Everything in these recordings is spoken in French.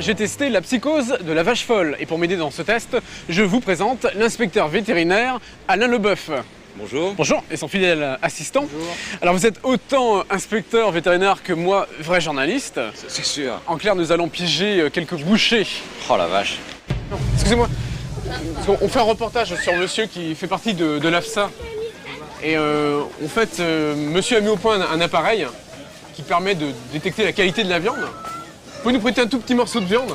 J'ai testé la psychose de la vache folle et pour m'aider dans ce test, je vous présente l'inspecteur vétérinaire Alain Leboeuf. Bonjour. Bonjour, et son fidèle assistant. Bonjour. Alors vous êtes autant inspecteur vétérinaire que moi, vrai journaliste. C'est sûr. En clair, nous allons piéger quelques bouchées. Oh la vache. Excusez-moi, on fait un reportage sur monsieur qui fait partie de l'AFSA. Et en fait, monsieur a mis au point un appareil qui permet de détecter la qualité de la viande. Vous pouvez nous prêter un tout petit morceau de viande?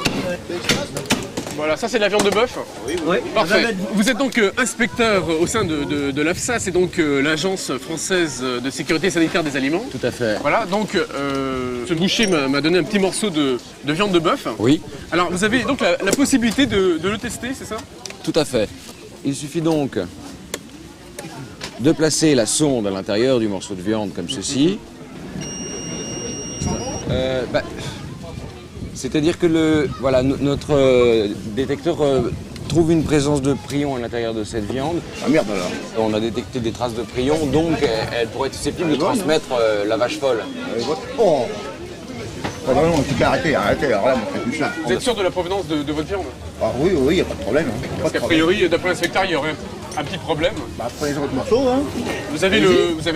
Voilà, ça c'est de la viande de bœuf. Oui. Parfait. Vous êtes donc inspecteur au sein de l'AFSA, c'est donc l'Agence française de sécurité sanitaire des aliments. Tout à fait. Voilà, donc ce boucher m'a donné un petit morceau de viande de bœuf. Oui. Alors vous avez donc la possibilité de le tester, c'est ça? Tout à fait. Il suffit donc de placer la sonde à l'intérieur du morceau de viande comme ceci. C'est-à-dire que notre détecteur trouve une présence de prion à l'intérieur de cette viande. Ah merde alors. On a détecté des traces de prion, donc elle pourrait être susceptible de transmettre la vache folle. Oh non, tu peux arrêter, alors là, on fait plus ça. Vous êtes sûr de la provenance de votre viande? Ah oui, il n'y a pas de problème. Hein. Parce qu'a priori, d'après l'inspecteur, il y aurait un petit problème. Bah, prenez les autres morceaux, hein. Vous avez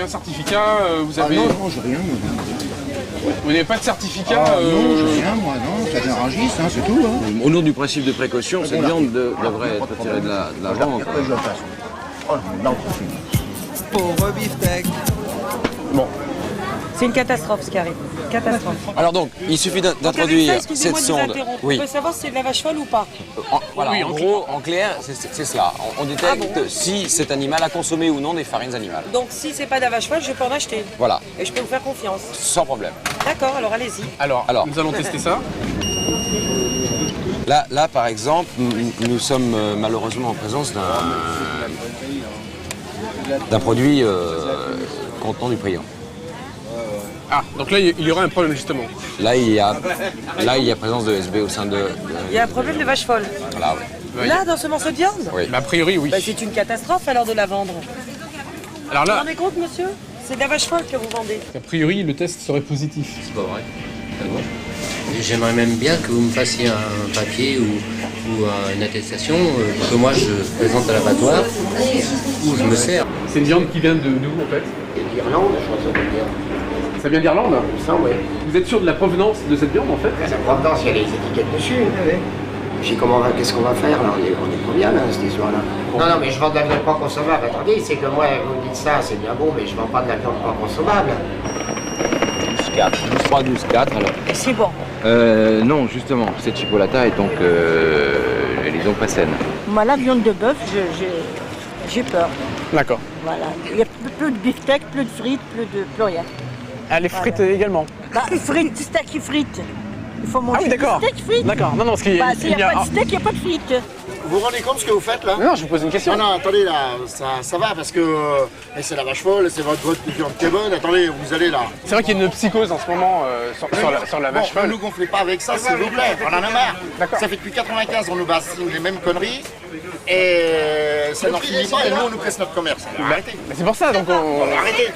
un certificat, vous avez... Ah non, j'ai rien. Vous n'avez pas de certificat Non, j'ai rien, moi, non. Ça vient Rungis, hein, c'est tout, hein. Au nom du principe de précaution, cette viande devrait être retirée de la vente. Après, je la passe. Oh non, c'est fini. Pauvre beefsteak. Bon. C'est une catastrophe ce qui arrive. Catastrophe. Alors donc, il suffit d'introduire cette sonde. On peut savoir si c'est de la vache folle ou pas. Voilà, Oui, en gros, en clair, c'est cela. On détecte si cet animal a consommé ou non des farines animales. Donc si c'est pas de la vache folle, je peux en acheter. Voilà, Et je peux vous faire confiance. sans problème. D'accord, alors allez-y. Alors, nous allons tester ça. Là, par exemple, nous sommes malheureusement en présence d'un produit contenant du prion. Ah, donc là, il y aura un problème justement. Là, il y a présence de SB au sein de... Il y a un problème de vache folle. Voilà, oui. Là, dans ce morceau de viande Oui. Bah, a priori, oui. Bah, c'est une catastrophe alors de la vendre. Alors Vous vous là, rendez compte, monsieur? C'est de la vache folle que vous vendez. a priori, le test serait positif. C'est pas vrai. J'aimerais même bien que vous me fassiez un papier ou une attestation que moi je présente à l'abattoir où je me sers. C'est une viande qui vient de d'où en fait? L'Irlande, je crois que ça veut dire. Ça vient d'Irlande? Ça, ouais. Vous êtes sûr de la provenance de cette viande en fait? La provenance, il y a les étiquettes dessus. Puis qu'est-ce qu'on va faire là? On est pas bien là, cette histoire-là. Non, mais je vends de la viande pas consommable. Attendez, c'est que moi, vous me dites ça, c'est bien beau, mais je vends pas de la viande pas consommable. 12-4. 12-3, 12-4, alors. Et c'est bon. Non, justement, cette chipolata est donc... elle est donc pas saine. Moi, la viande de bœuf, j'ai peur. D'accord. Voilà. Il y a plus de beefsteak, plus de frites, plus rien. Ah, les frites également? Bah, frites, steak et frites. Il faut manger Ah oui, d'accord. du steak frites. D'accord, non, parce qu'il Bah, s'il n'y a pas de steak, il n'y a pas de frites. Vous vous rendez compte ce que vous faites là? Non, je vous pose une question. Non, attendez là, ça va parce que c'est la vache folle, c'est votre viande qui est bonne. Attendez, vous allez là. C'est vrai qu'il y a une psychose en ce moment sur la vache Bon, ne folle. nous gonflez pas avec ça, s'il vous plaît. On en a marre. D'accord. Ça fait depuis 95, on nous bassine les mêmes conneries. Et ça n'en finit pas et nous, on nous presse notre commerce. Alors, arrêtez. Bah, c'est pour ça, donc on... Arrêtez.